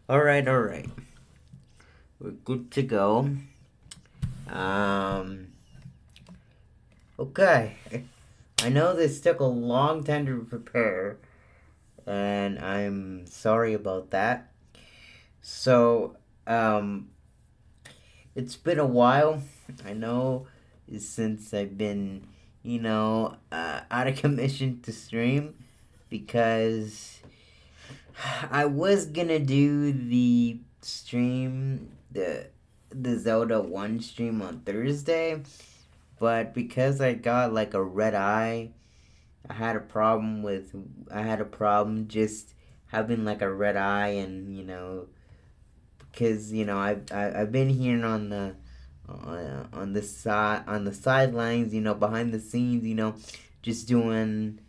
Alright. We're good to go. Um, okay. I know this took a long time to prepare, and I'm sorry about that. So, um, it's been a while. I know since I've been, out of commission to stream because I was gonna do the Zelda 1 stream on Thursday, but because I got like a red eye, I had a problem just having like a red eye, and because I've been hearing on the sidelines, behind the scenes, just doing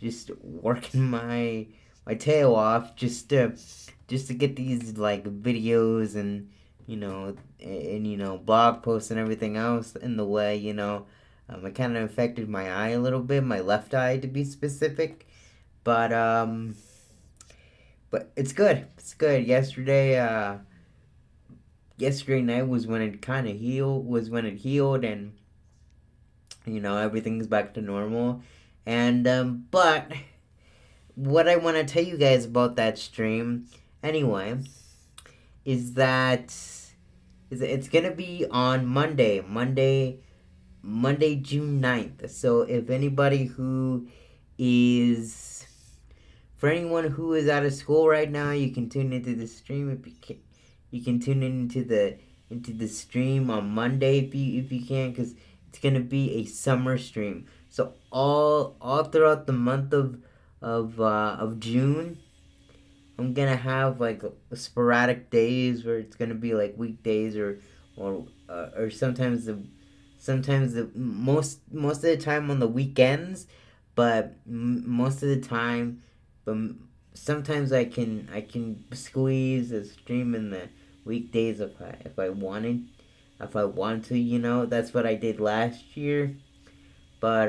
just working my tail off just to get these like videos and blog posts and everything else in the way. It kind of affected my eye a little bit, my left eye to be specific, but it's good. It's good. Yesterday night was when it kind of healed. Was when it healed, and everything's back to normal. And but what I want to tell you guys about that stream, anyway, is that it's gonna be on Monday, June 9th. So if anybody who is for anyone who is out of school right now, you can tune into the stream. If you can tune into the stream on Monday if you can, because it's gonna be a summer stream. So all throughout the month of June, I'm gonna have like sporadic days where it's gonna be like weekdays or sometimes the most of the time on the weekends, but most of the time, but sometimes I can squeeze a stream in the weekdays if I want to. That's what I did last year, but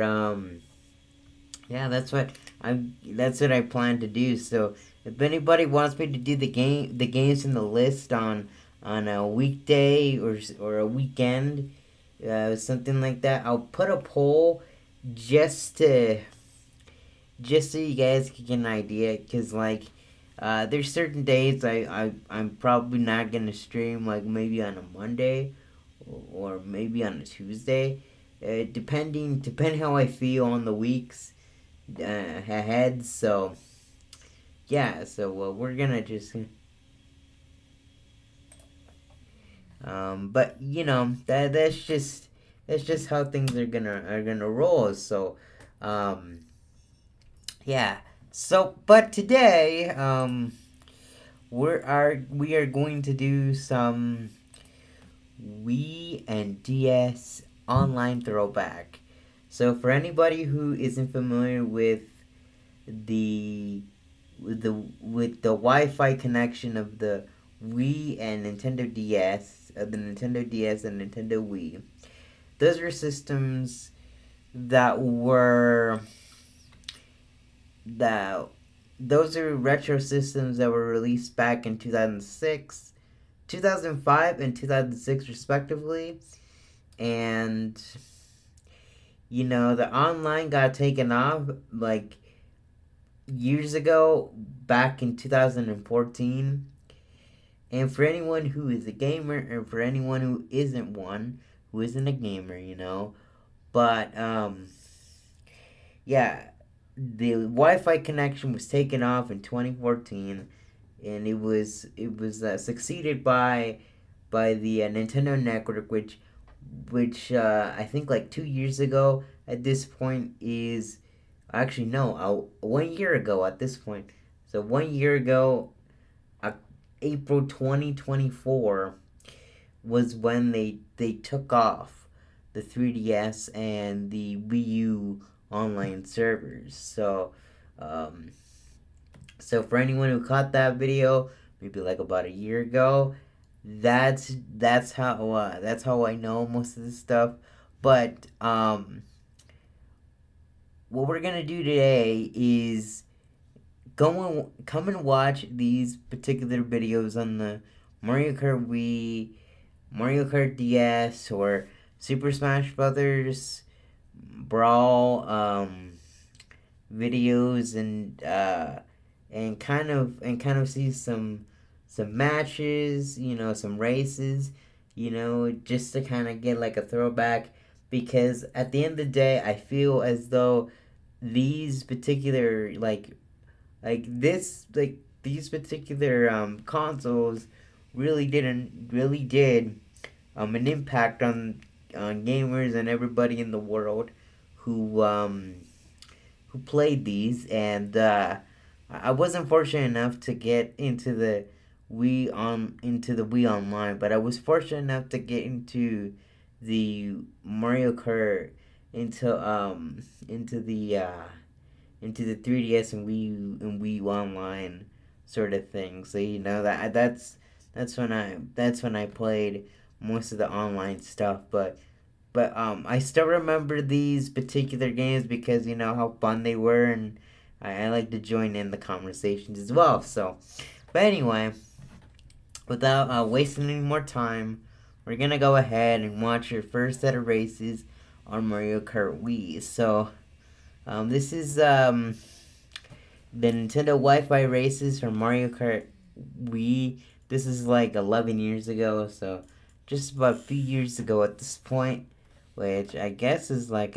yeah, that's what I plan to do. So if anybody wants me to do the games in the list on a weekday or a weekend, something like that, I'll put a poll just to just so you guys can get an idea. Cause like, there's certain days I'm probably not gonna stream, like maybe on a Monday or maybe on a Tuesday, depending how I feel on the weeks ahead. So yeah, so we're gonna just but that's just how things are gonna roll. So um, yeah. So but today we are going to do some Wii and DS online throwback. So for anybody who isn't familiar the with the Wi-Fi connection of the Wii and Nintendo DS, the Nintendo DS and Nintendo Wii. Those were systems that were that those are retro systems that were released back in 2006, 2005 and 2006 respectively. And the online got taken off like years ago, back in 2014. And for anyone who is a gamer, and for anyone who isn't one, who isn't a gamer, but yeah, the Wi-Fi connection was taken off in 2014, and it was succeeded by the Nintendo Network, which I think like 2 years ago at this point is actually no, 1 year ago at this point. So 1 year ago, uh, April 2024 was when they took off the 3DS and the Wii U online servers. Um, so for anyone who caught that video, maybe like about a year ago, that's how I know most of this stuff. But what we're gonna do today is come and watch these particular videos on the Mario Kart Wii, Mario Kart DS, or Super Smash Brothers, Brawl videos, and kind of see some matches, some races, just to kind of get like a throwback. Because at the end of the day, I feel as though these particular these particular consoles really did an impact on gamers and everybody in the world who played these. And I wasn't fortunate enough to get into the Wii Online, but I was fortunate enough to get the Mario Kart into the 3DS and Wii Online sort of thing. So that's when I played most of the online stuff. But I still remember these particular games because how fun they were, and I like to join in the conversations as well. So, but anyway, without wasting any more time, we're gonna go ahead and watch your first set of races on Mario Kart Wii. So, this is the Nintendo Wi-Fi races for Mario Kart Wii. This is like 11 years ago, so just about a few years ago at this point, which I guess is like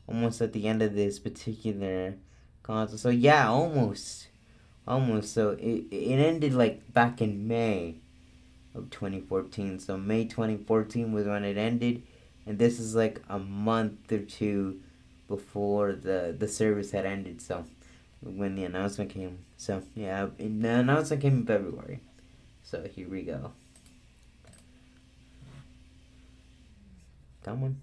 almost at the end of this particular console. So yeah, almost. So it ended like back in May of 2014. So May 2014 was when it ended, and this is like a month or two before the service had ended. So when the announcement came. So yeah, the announcement came in February. So here we go. Come on.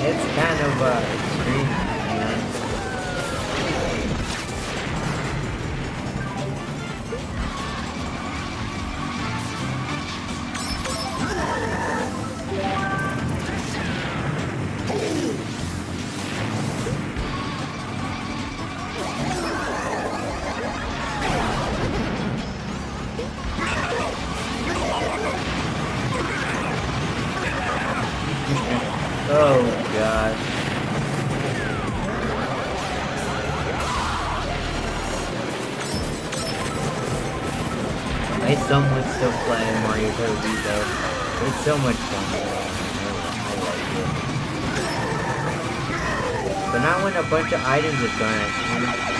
It's kind of extreme, man. Oh god. My son would still play Mario Kart Wii though. It's so much fun. I like it. But not when a bunch of items are thrown at you.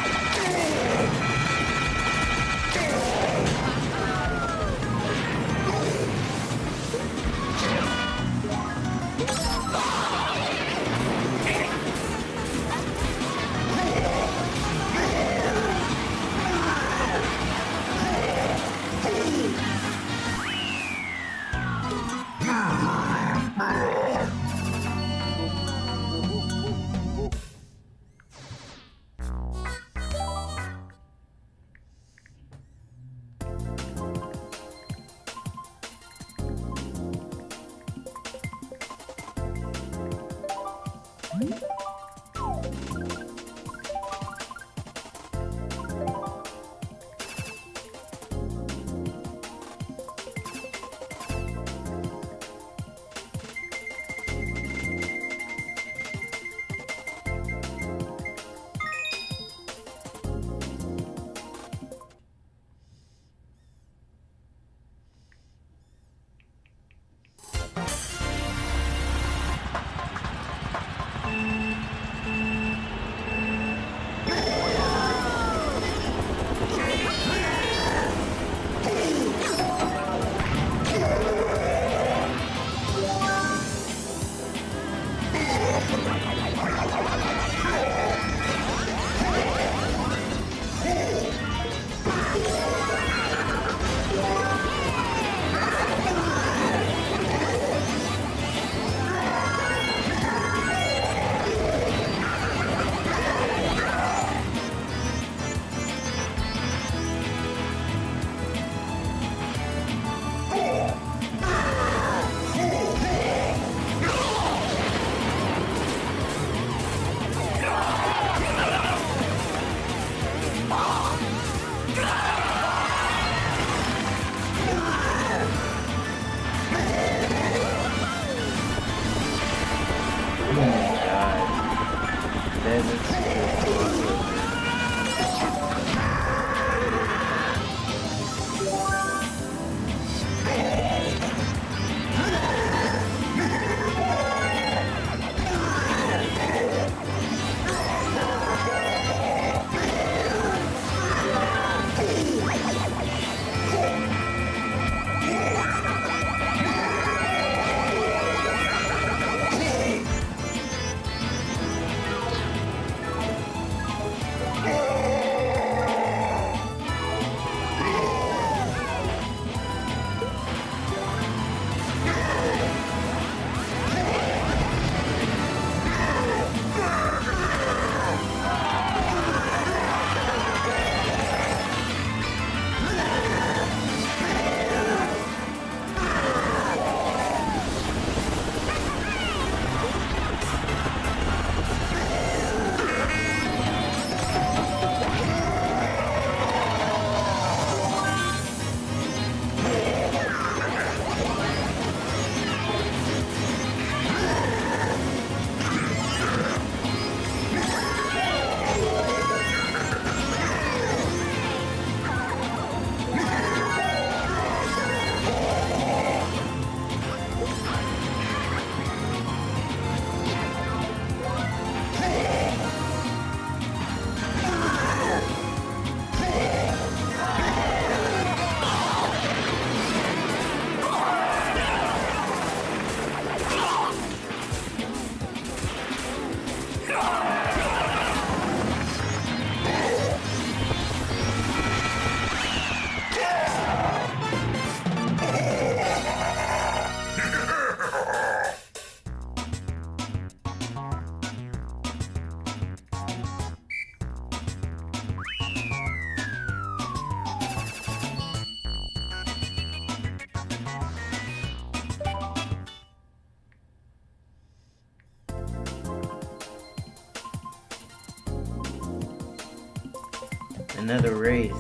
Another race.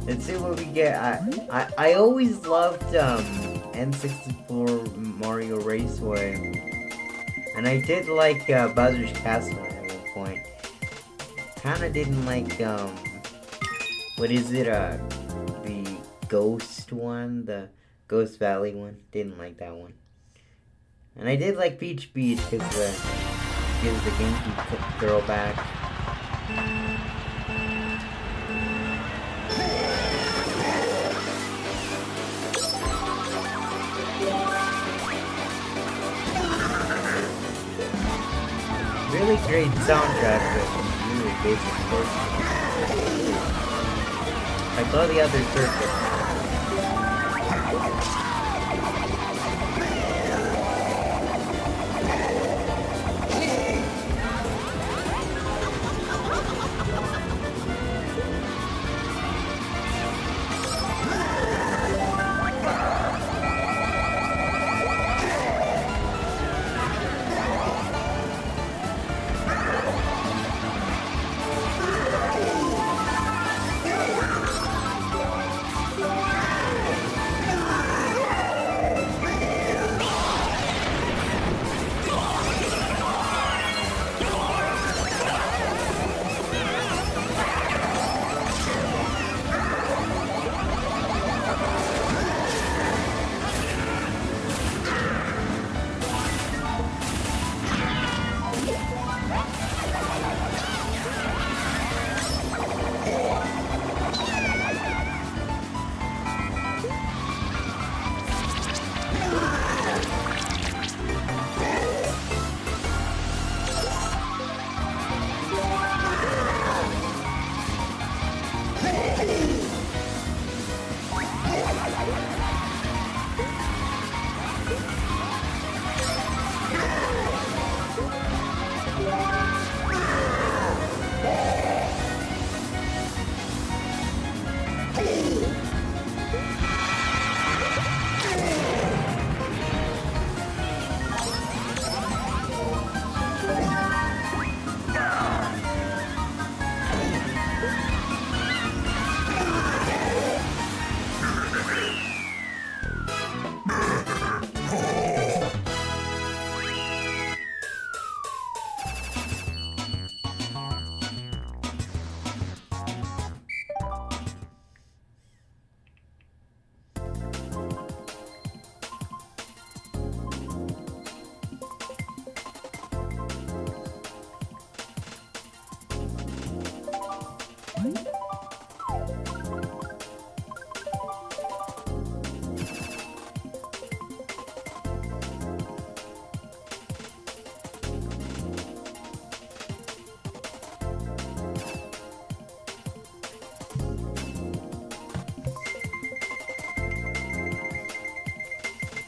Let's see what we get. I always loved N64 Mario Raceway, and I did like Bowser's Castle at one point. Kinda didn't like what is it? The Ghost one, the Ghost Valley one. Didn't like that one. And I did like Peach Beach because gives the GameCube throwback. Really great soundtrack, but really basic chords. Like all the other circuits.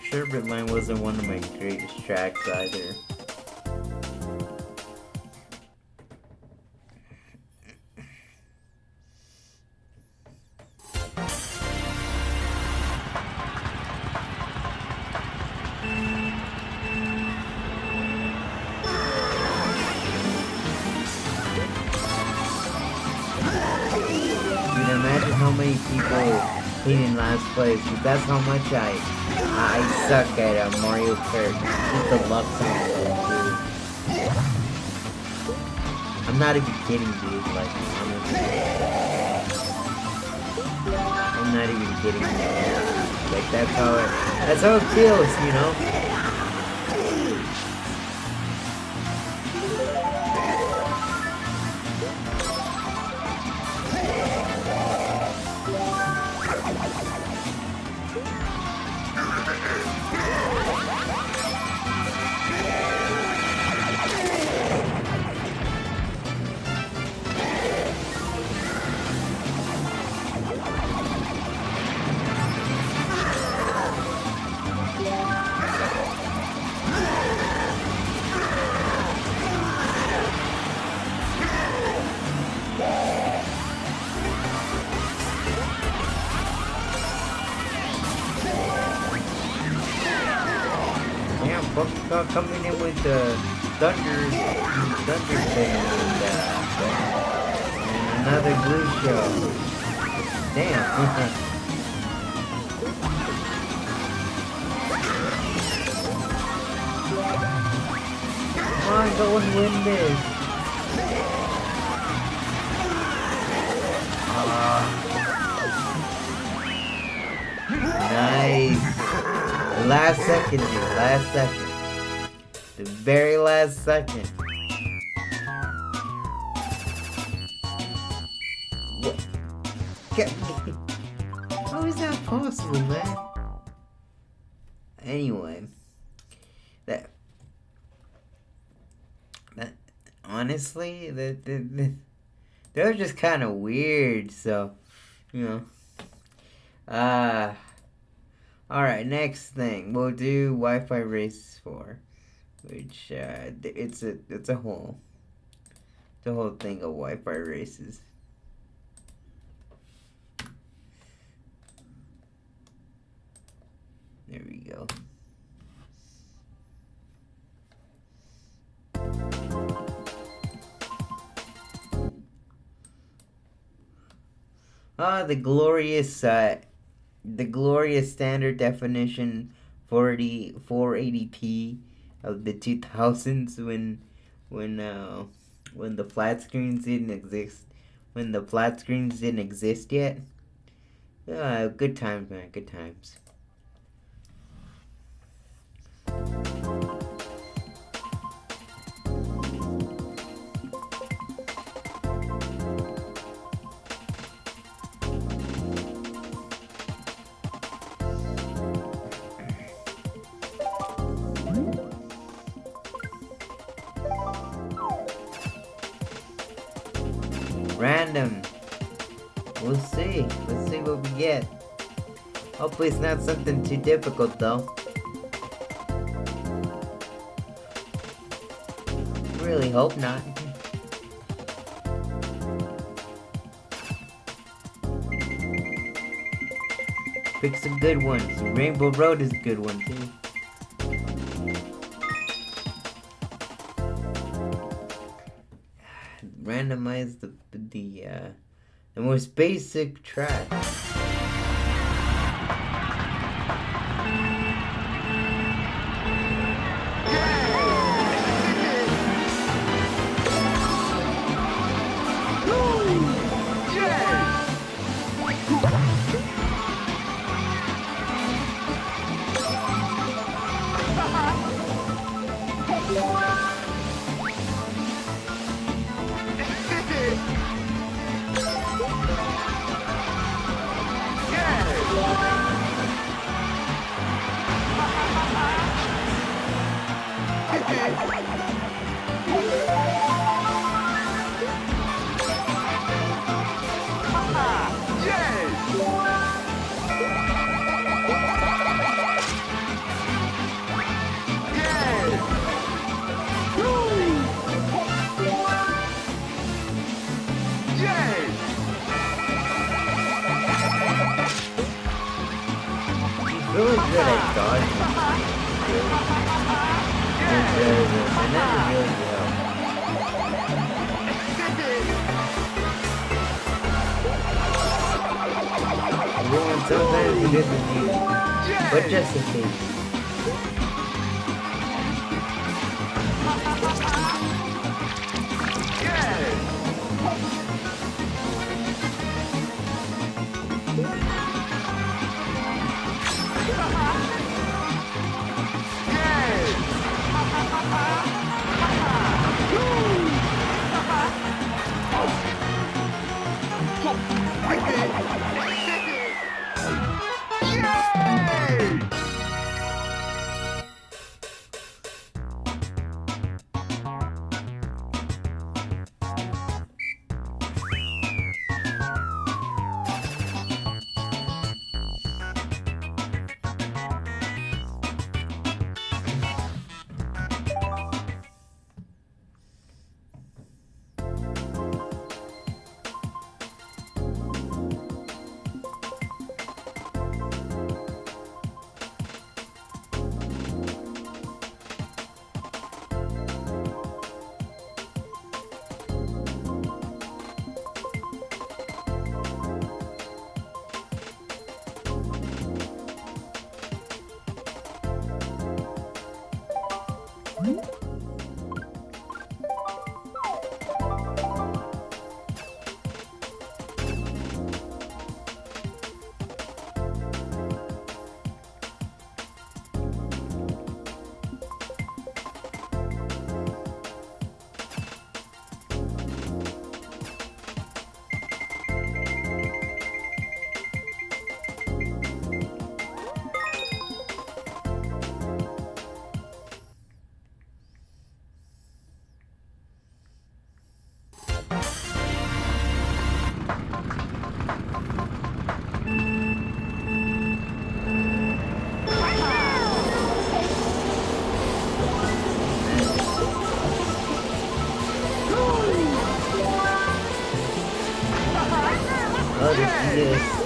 Sherbet Line wasn't one of my greatest tracks either. Imagine how many people came in last place. That's how much I suck at Mario Kart. Just the luck sound dude. I'm not even kidding, dude. Like, I'm not even kidding. Like, that's how it feels, you know? Coming in with the thunder thing and another blue show. Damn. Come on, go and win this. Nice. Last second, dude. Last second. The very last second. What? How is that possible, man? Anyway, that honestly, they're just kind of weird. So, you know. All right. Next thing, we'll do Wi-Fi Race 4. Which it's a whole thing of Wi-Fi races. There we go. The glorious standard definition 480p of the 2000s when the flat screens didn't exist yet. Good times, man, good times. Random. We'll see. Let's see what we get. Hopefully it's not something too difficult though. Really hope not. Pick some good ones. Rainbow Road is a good one too. Randomize the most basic track. good at dodging. And that really helps. Well, sometimes it isn't easy, but just in case.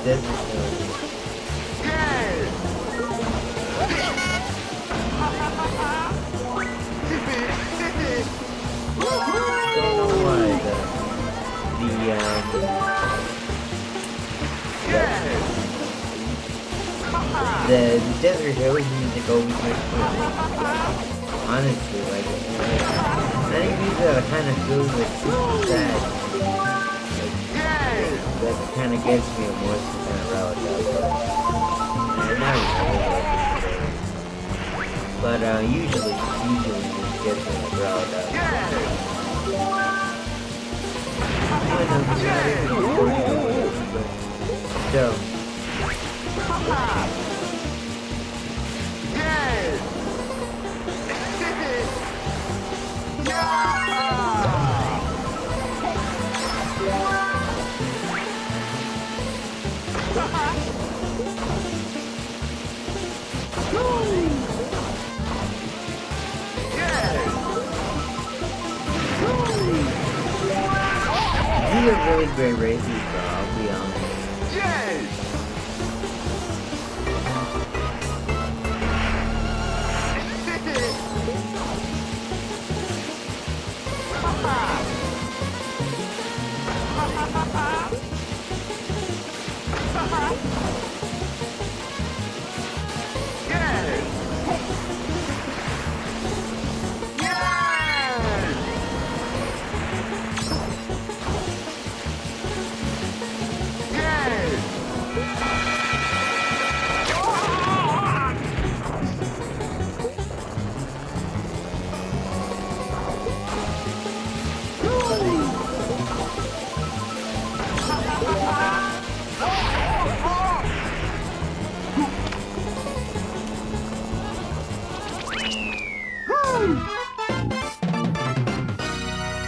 This is the Desert Hills music always makes me honestly like any music that kind of feels like super sad, that kind of gives me emotions kind of riled up. And not really, but usually just gets me riled up. So. These are really great races, bro, I'll be honest.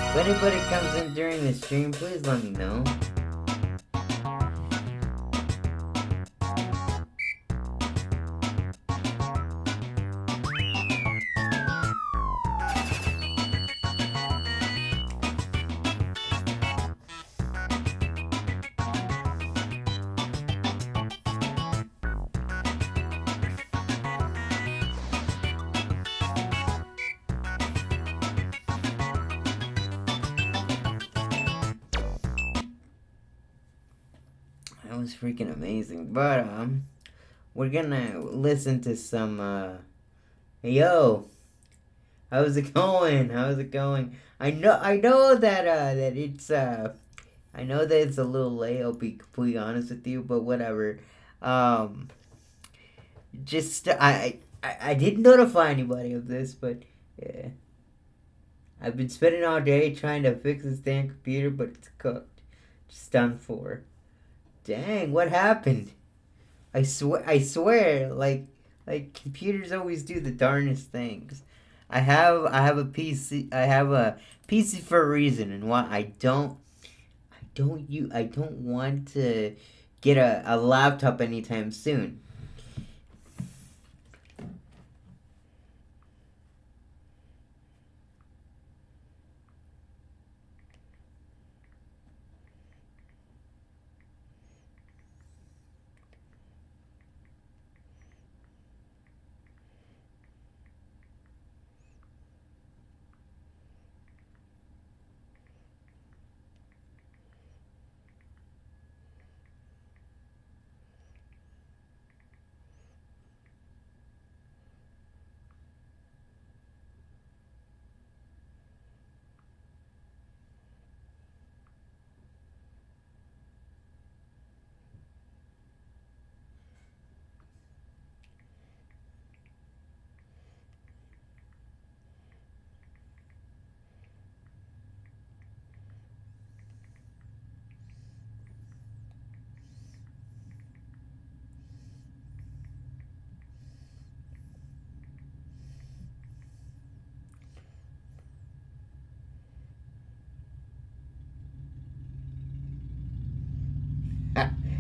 If anybody comes in during the stream, please let me know. was freaking amazing. But we're gonna listen to some. Yo, how's it going? How's it going? I know that it's I know that it's a little late. I'll be completely honest with you, but whatever. Um, just I didn't notify anybody of this, but yeah, I've been spending all day trying to fix this damn computer, but it's cooked, just done for. Dang, what happened? I swear, like computers always do the darnest things. I have a PC. I have a PC for a reason, and why I don't want to get a laptop anytime soon.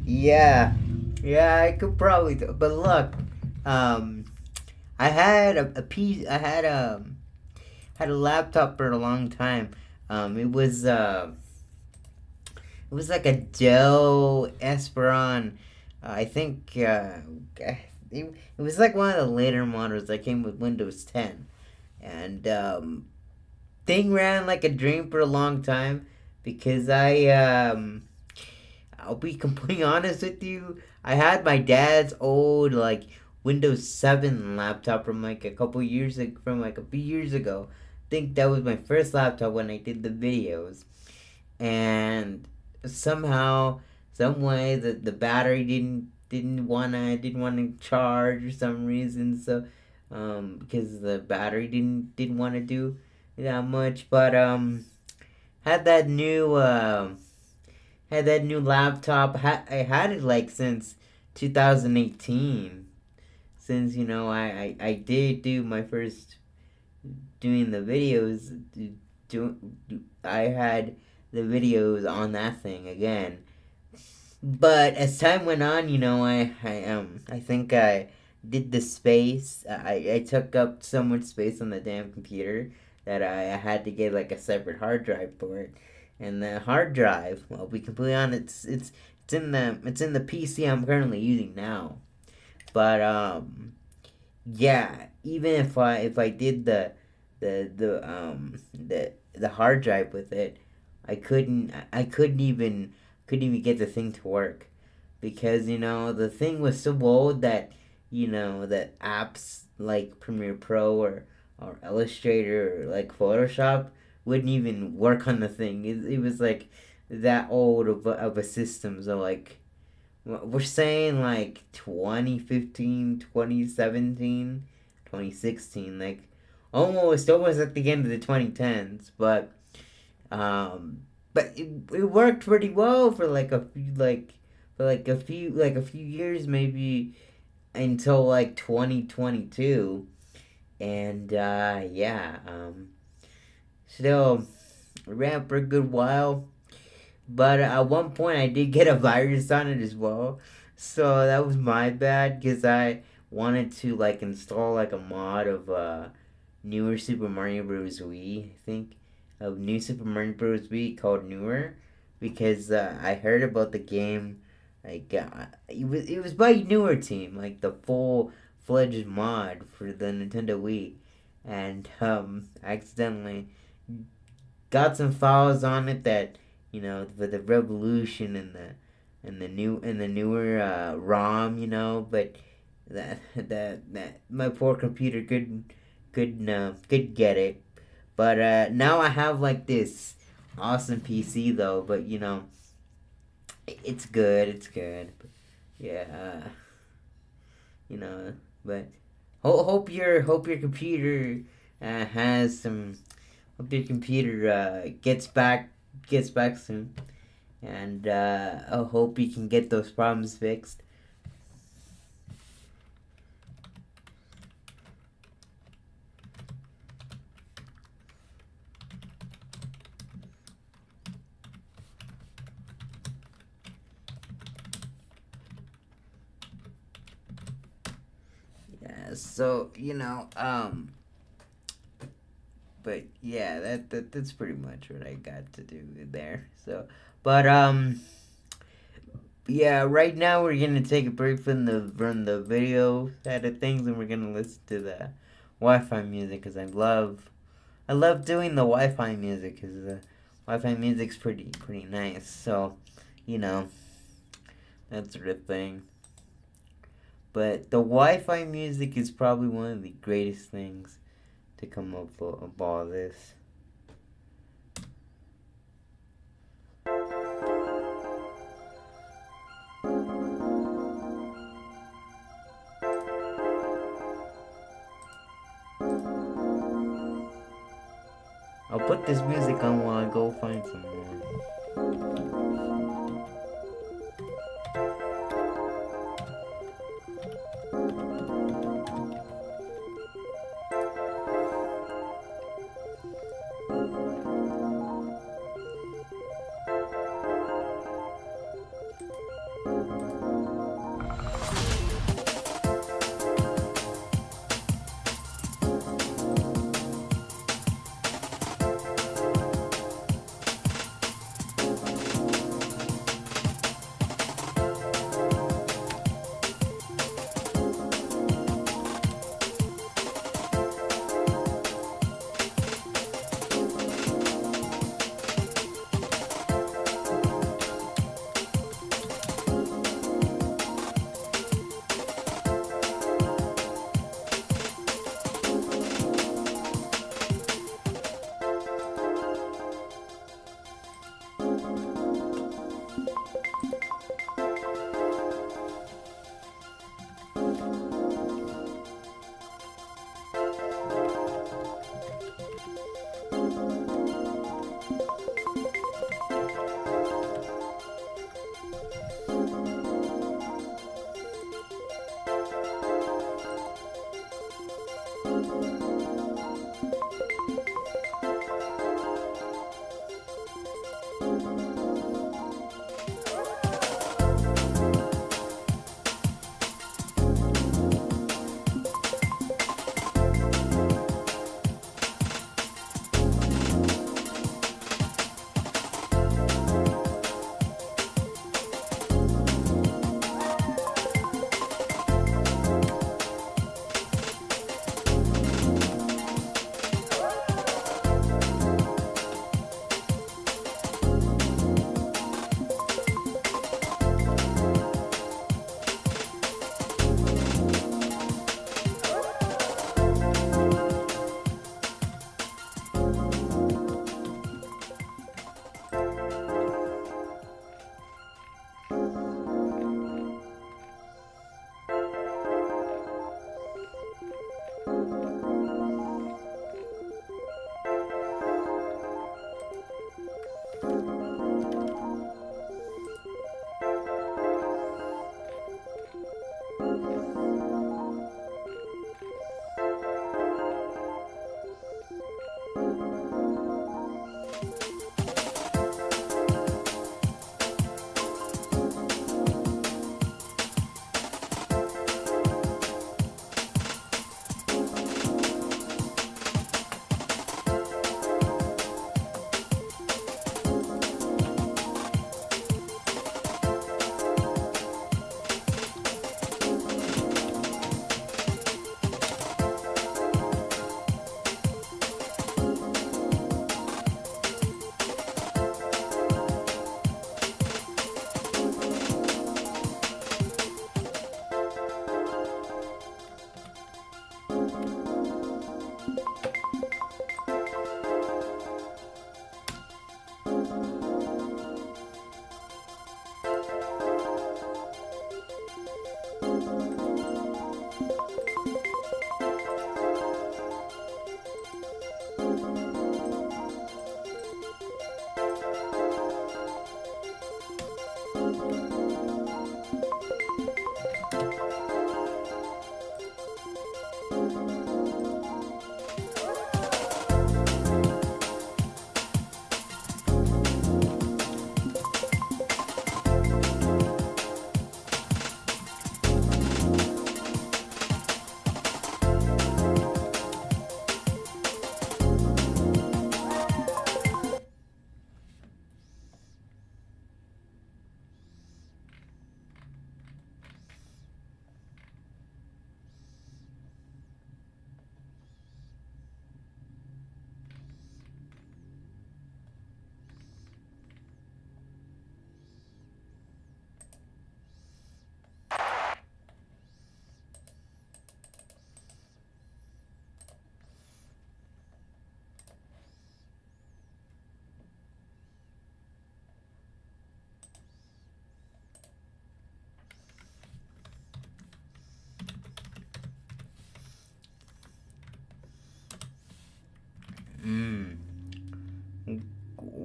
Yeah, yeah, I could probably do. But look, um, I had a piece. I had a laptop for a long time. It was like a Dell Esperon. I think it was like one of the later models that came with Windows 10, and thing ran like a dream for a long time because I'll be completely honest with you. I had my dad's old like Windows 7 laptop from like a couple years ago, from like a few years ago. I think that was my first laptop when I did the videos, and somehow, some way, the battery didn't wanna charge for some reason. So because the battery didn't want to do that much, but had that new had that new laptop. I had it like since 2018. Since I did do my first doing the videos. Do, I had the videos on that thing again. But as time went on, I think I did the space. I took up so much space on the damn computer that I had to get like a separate hard drive for it. And the hard drive, well, be completely honest, it's in the PC I'm currently using now. But yeah, even if I did the hard drive with it, I couldn't even get the thing to work because the thing was so old that that apps like Premiere Pro or Illustrator or like Photoshop wouldn't even work on the thing. It was like that old of a system. So like we're saying like 2015, 2017, 2016, like almost at the end of the 2010s, um but it worked pretty well for like a few years, maybe until like 2022. And yeah, still ran for a good while. But at one point, I did get a virus on it as well. So that was my bad because I wanted to like install like a mod of newer Super Mario Bros. Wii. I think of new Super Mario Bros. Wii called Newer because I heard about the game. Like it was by Newer Team, like the full fledged mod for the Nintendo Wii, and I accidentally got some files on it that for the revolution and and the newer ROM, you know. But that my poor computer could get it. But now I have like this awesome PC though. But you know, it's good. It's good. But, yeah. You know. But hope your computer has some. Hope your computer gets back soon, and I hope you can get those problems fixed. Yeah. So you know, but yeah, that's pretty much what I got to do there. So, but yeah, right now we're gonna take a break from the video side of things, and we're gonna listen to the Wi-Fi music because I love doing the Wi-Fi music because the Wi-Fi music's pretty nice. So, you know, that sort of thing. But the Wi-Fi music is probably one of the greatest things to come up with all this. I'll put this music on while I go find some more.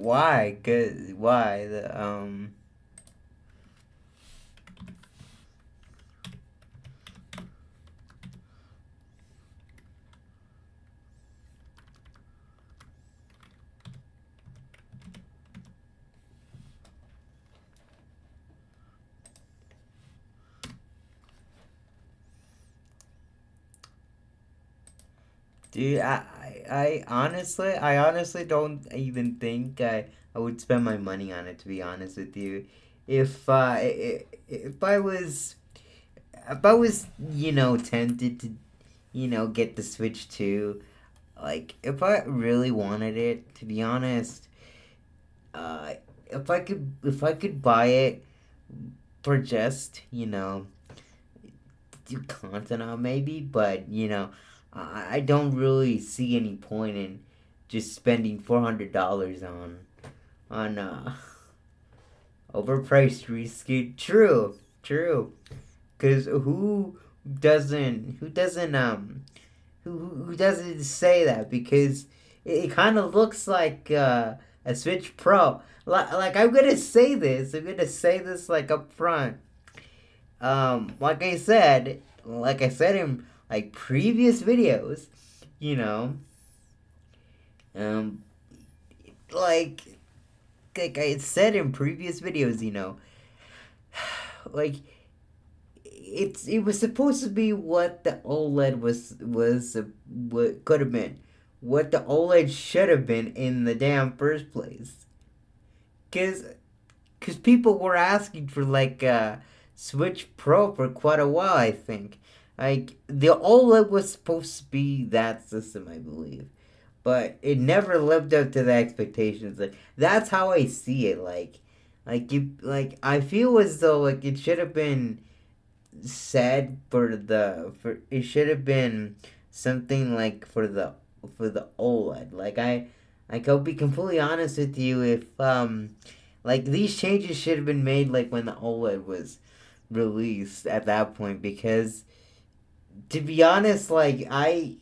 Why? Cause why the. Dude, I honestly don't even think I would spend my money on it, to be honest with you. If if I was tempted to get the Switch 2, like if I really wanted it, to be honest, uh if I could buy it for just do content on, maybe, but I don't really see any point in just spending $400 on overpriced reskin. True. Cause who doesn't say that? Because it kind of looks like a Switch Pro. Like I'm gonna say this like up front. Like I said in like previous videos, you know, um, like like I said in previous videos, like it was supposed to be what the OLED was what could have been, what the OLED should have been in the damn first place. Cause people were asking for like Switch Pro for quite a while. I think like the OLED was supposed to be that system, I believe, but it never lived up to the expectations. Like that's how I see it. Like I feel as though like it should have been said for it should have been something like for the OLED. Like I'll be completely honest with you, if like these changes should have been made like when the OLED was released at that point, because to be honest, like I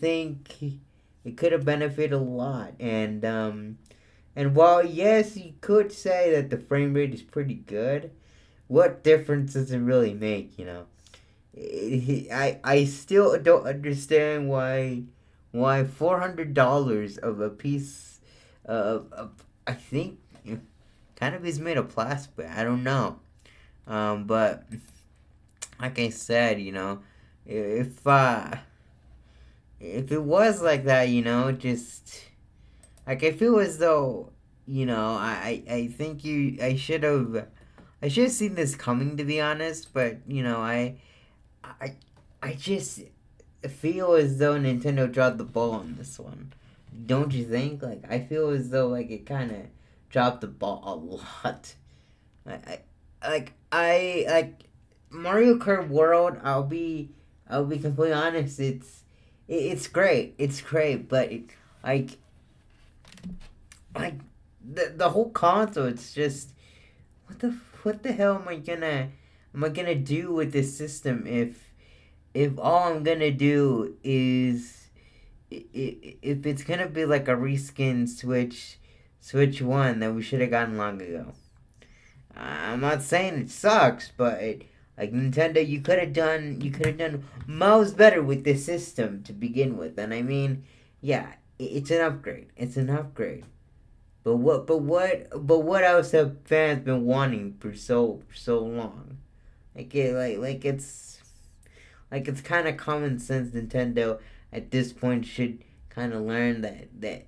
think it could have benefited a lot. And while yes, you could say that the frame rate is pretty good, what difference does it really make? I still don't understand why $400 of a piece of I think kind of is made of plastic. I don't know. But like I said, if if it was like that, just like I feel as though I think I should have seen this coming, to be honest. But I I just feel as though Nintendo dropped the ball on this one. Don't you think? Like I feel as though like it kind of dropped the ball a lot. I like Mario Kart World. I'll be completely honest. It's great. It's great, but like like the whole console. It's just what the hell am I gonna do with this system if all I'm gonna do is if it's gonna be like a reskin Switch One that we should have gotten long ago. I'm not saying it sucks, but like Nintendo, you could have done miles better with this system to begin with. And I mean, yeah, it's an upgrade. It's an upgrade. But what else have fans been wanting for so long? Like it's kind of common sense. Nintendo at this point should kind of learn that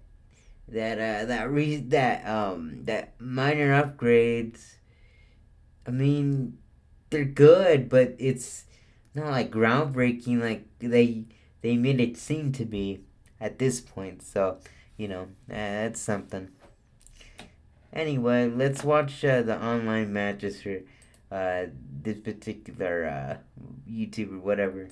minor upgrades. I mean, they're good, but it's not like groundbreaking like they made it seem to be at this point. So that's something. Anyway, let's watch the online matches for this particular YouTuber, whatever.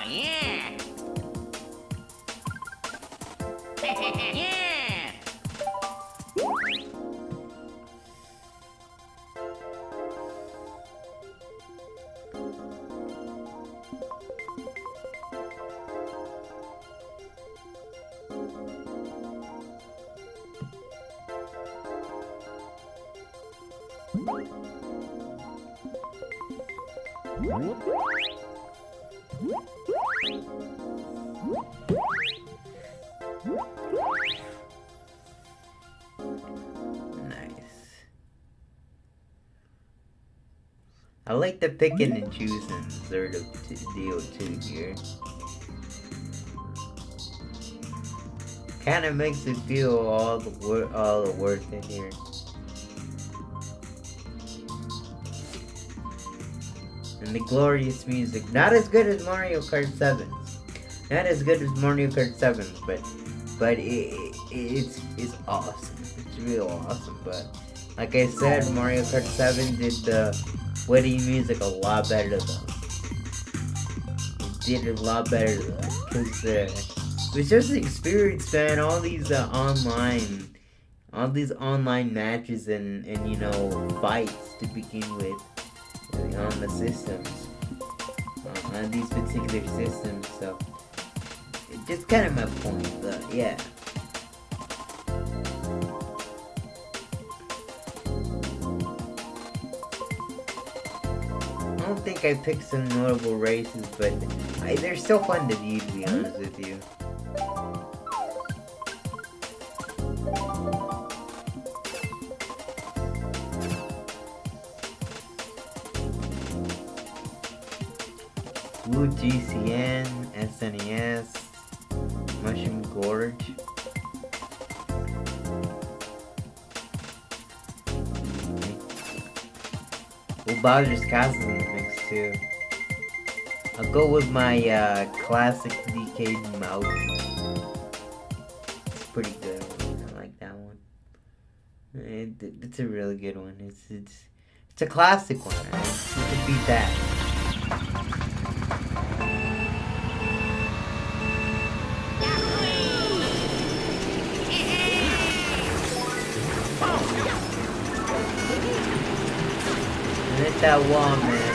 yeah! Yeah! Nice. I like the picking and choosing sort of deal too here. Kind of makes it feel all the worth in here. And the glorious music, not as good as Mario Kart 7's. Not as good as Mario Kart 7's, but it's awesome. It's real awesome. But like I said, Mario Kart 7 did the Wii music a lot better though. It did a lot better though, because it was just an experience, man. All these online matches and you know fights to begin with on the systems, on these particular systems. So it's just kind of my point, but yeah. I don't think I picked some notable races, but they're still fun to view, to be honest with you. Woo GCN, SNES, Mushroom Gorge. Well, Bowser's Castle in the mix too. I'll go with my classic DK mouse. It's a pretty good one. I like that one. It's a really good one. It's a classic one. Right? You can beat that. Hit that wall, man.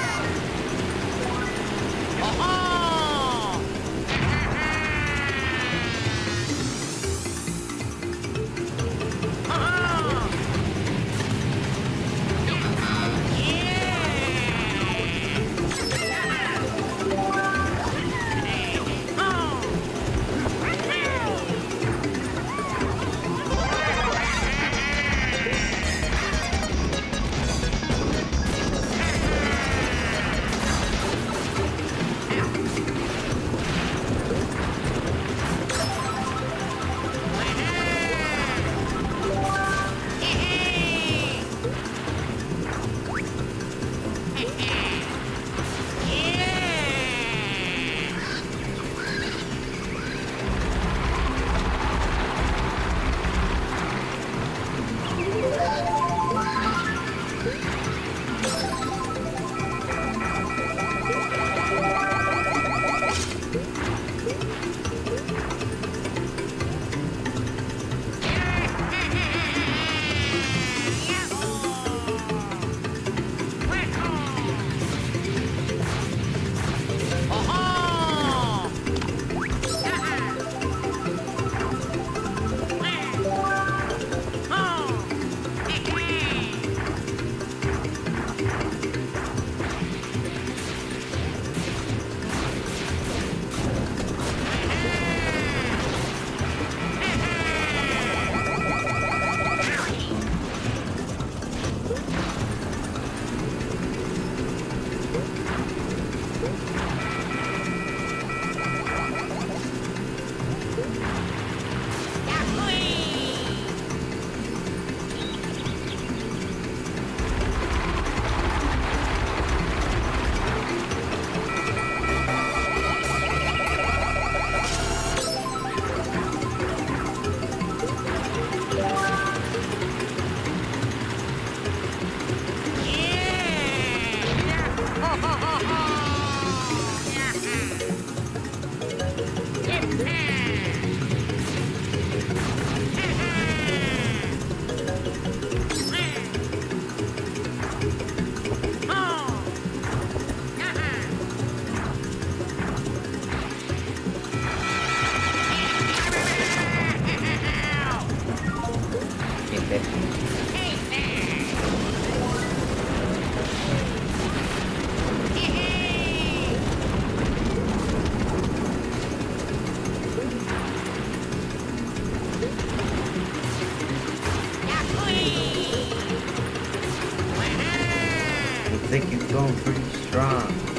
Looks like it's going pretty strong.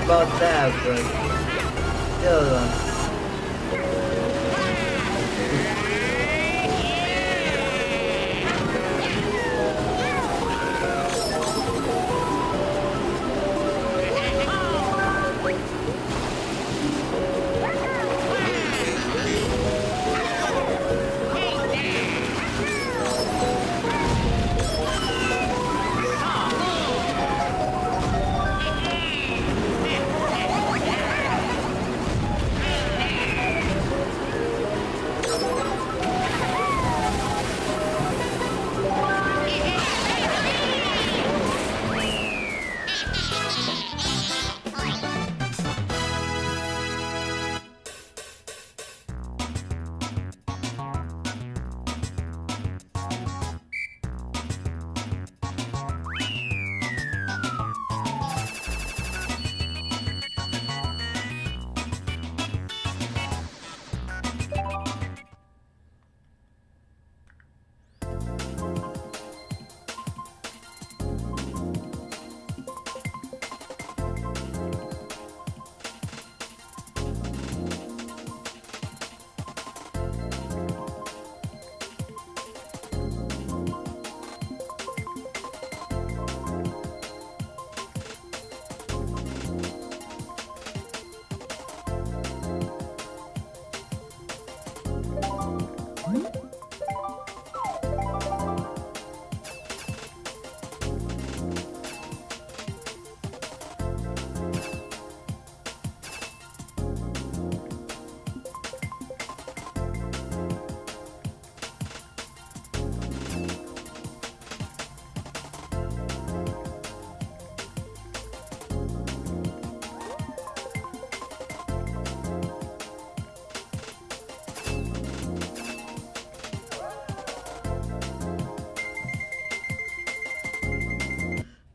about that, but still.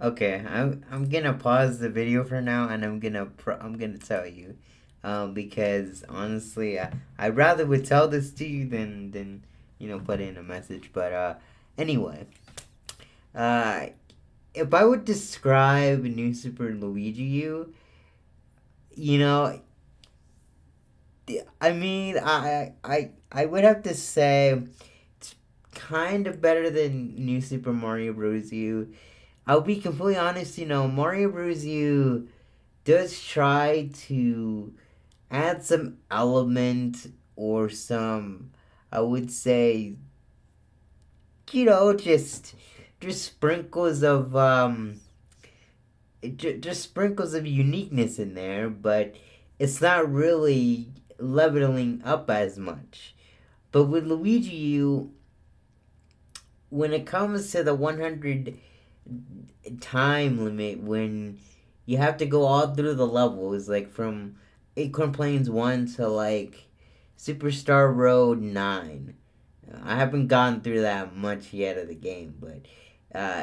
Okay, I'm gonna pause the video for now, and I'm gonna tell you, because honestly, I'd rather would tell this to you than put in a message. But anyway, uh, if I would describe New Super Luigi U, you know, I mean, I would have to say it's kind of better than New Super Mario Bros. U. I'll be completely honest, Mario Bros. U does try to add some element or some, I would say, just sprinkles of just sprinkles of uniqueness in there, but it's not really leveling up as much. But with Luigi U, when it comes to the 100 time limit, when you have to go all through the levels, like from Acorn Plains 1 to like Superstar Road 9. I haven't gone through that much yet of the game, but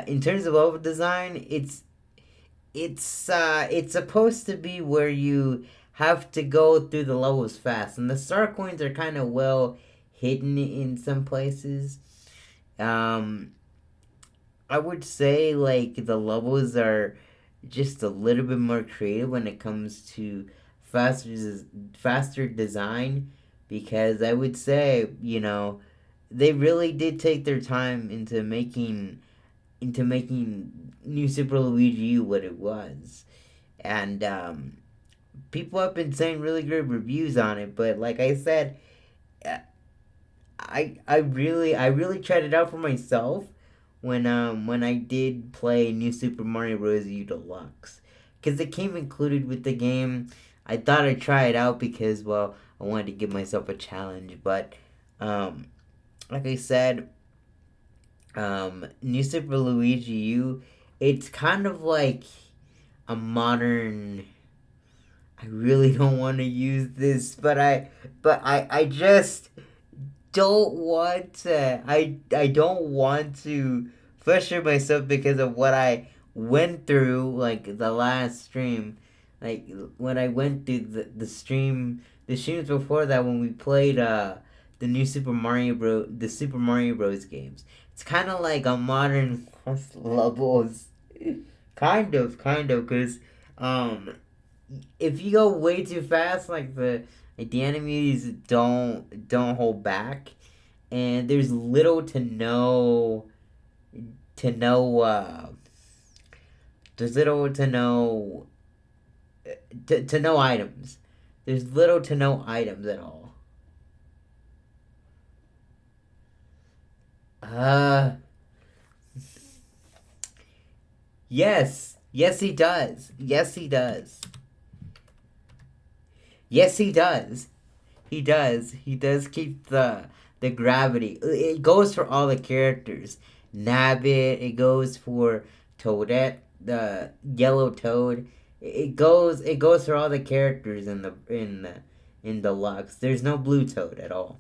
in terms of level design, it's supposed to be where you have to go through the levels fast, and the star coins are kind of well hidden in some places. Um, I would say like the levels are just a little bit more creative when it comes to faster design, because I would say they really did take their time into making New Super Luigi U what it was, and people have been saying really good reviews on it. But like I said, uh, I really tried it out for myself when I did play New Super Mario Bros. U Deluxe, because it came included with the game. I thought I'd try it out because, well, I wanted to give myself a challenge. But like I said, New Super Luigi U, it's kind of like a modern. I really don't want to use this, but I just don't want to. I don't want to frustrate myself because of what I went through, like the last stream, like when I went through the streams before that when we played the Super Mario Bros. Games. It's kind of like a modern levels, kind of, because if you go way too fast, the enemies don't hold back, and there's little to no there's little to no items. There's little to no items at all. Uh, yes. Yes, he does. Yes, he does. Yes, he does. He does. He does keep the gravity. It goes for all the characters. Nabbit. It goes for Toadette, the yellow Toad. It goes for all the characters in Deluxe. There's no blue Toad at all.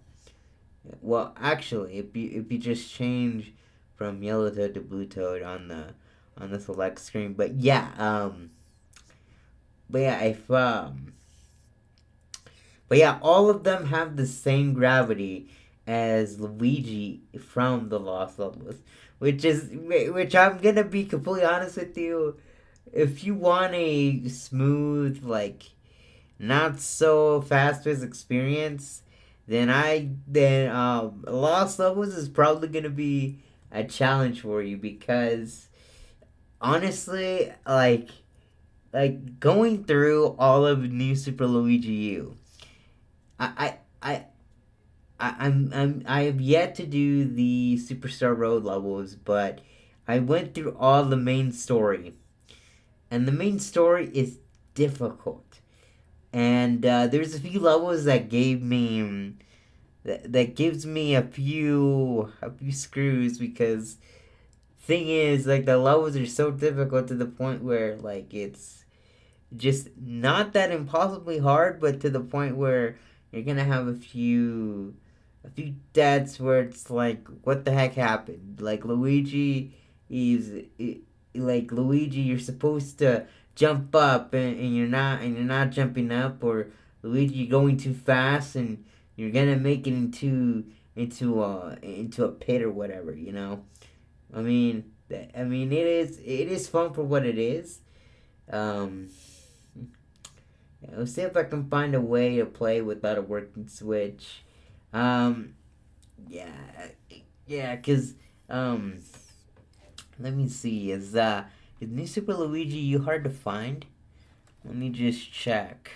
Well, actually, if you just change from yellow Toad to blue Toad on the select screen, but yeah, if but yeah, all of them have the same gravity as Luigi from the Lost Levels, which I'm gonna be completely honest with you. If you want a smooth, not so fast paced experience, then Lost Levels is probably gonna be a challenge for you because honestly, going through all of New Super Luigi U, I I I I have yet to do the Superstar Road levels, but I went through all the main story, and the main story is difficult. And there's a few levels that that gives me a few screws because thing is the levels are so difficult to the point where it's just not that impossibly hard, but to the point where you're gonna have a few deaths where it's like, what the heck happened? Is Luigi, you're supposed to jump up and you're not jumping up, or Luigi you're going too fast and you're gonna make it into a pit or whatever. It is fun for what it is. Um, Let's see if I can find a way to play without a working Switch. Um, yeah, cause um, let me see. Is New Super Luigi U hard to find? Let me just check.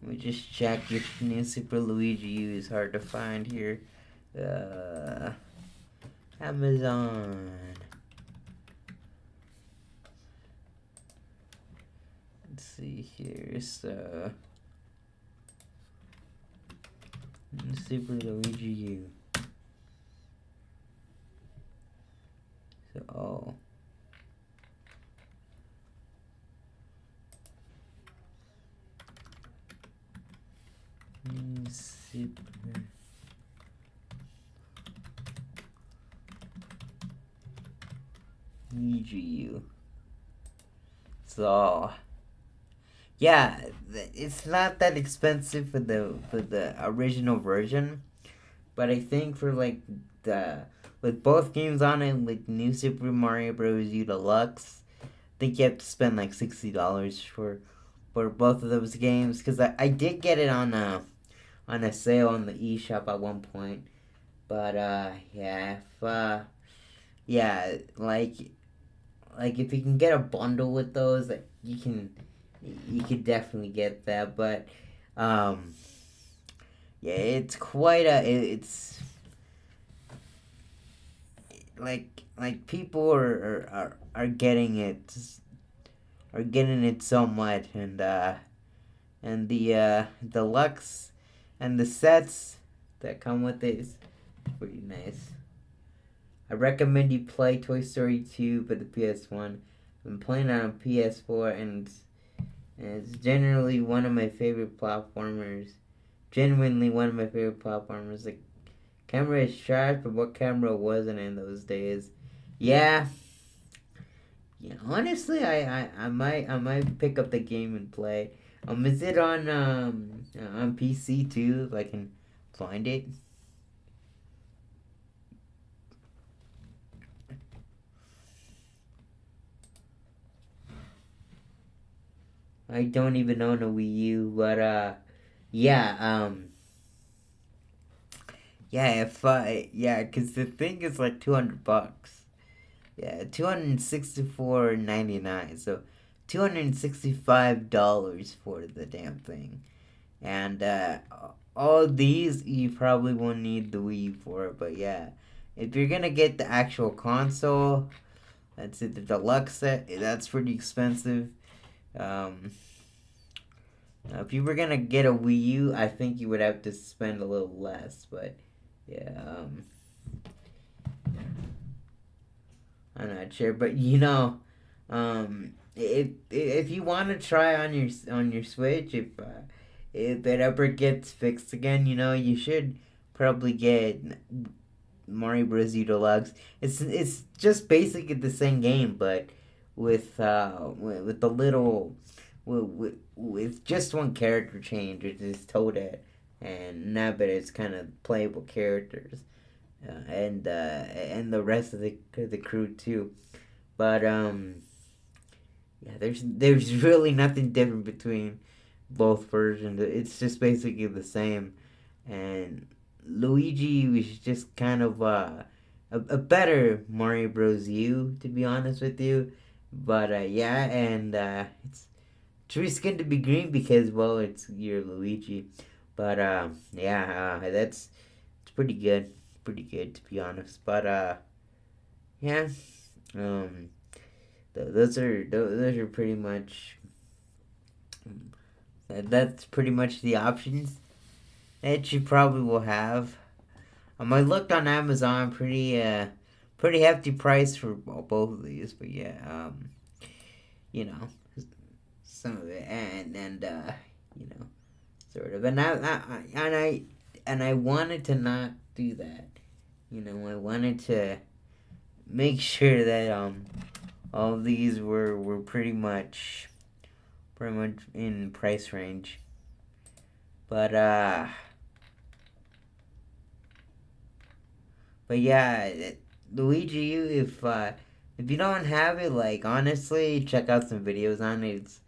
Let me just check if New Super Luigi U is hard to find here. Uh, Amazon. Let's see here. So, Super Luigi U. So, Super Luigi U. So, yeah, it's not that expensive for the original version, but I think for the with both games on it, like New Super Mario Bros. U Deluxe, I think you have to spend like $60 for both of those games because I did get it on a sale on the eShop at one point, but yeah, if yeah, if you can get a bundle with those, you could definitely get that, but um yeah, it's quite a it's people are getting it so much, and the deluxe and the sets that come with it is pretty nice. I recommend you play Toy Story 2 for the PS1. I've been playing on PS4, and it's generally one of my favorite platformers. Genuinely one of my favorite platformers. The camera is trash, but what camera wasn't in those days? Yeah. Yeah, honestly, I might pick up the game and play. Is it on PC too? If I can find it. I don't even own a Wii U, but yeah, yeah, if I yeah, cause the thing is like $200. Yeah, 264.99. So $265 for the damn thing, and all these you probably won't need the Wii for, but yeah, if you're gonna get the actual console, that's it. The deluxe set, that's pretty expensive. Um, if you were gonna get a Wii U, I think you would have to spend a little less, but yeah, I'm not sure. But if you want to try on your Switch, if it ever gets fixed again, you should probably get Mario Bros. U Deluxe. It's just basically the same game, but with a little with just one character change, which is Toadette, and now but it's kind of playable characters, and the rest of the crew too. But yeah, there's really nothing different between both versions. It's just basically the same, and Luigi was just kind of a better Mario Bros. U, to be honest with you. But yeah, and it's risking to be green because well, it's your Luigi. But yeah, it's pretty good to be honest. But yeah, um, those are pretty much that's pretty much the options that you probably will have. I looked on Amazon, pretty hefty price for both of these, but yeah, you know, some of it, and you know, sort of, and I wanted to not do that. I wanted to make sure that all of these were pretty much in price range. But yeah, Luigi U, if you don't have it, like honestly, check out some videos on it. It's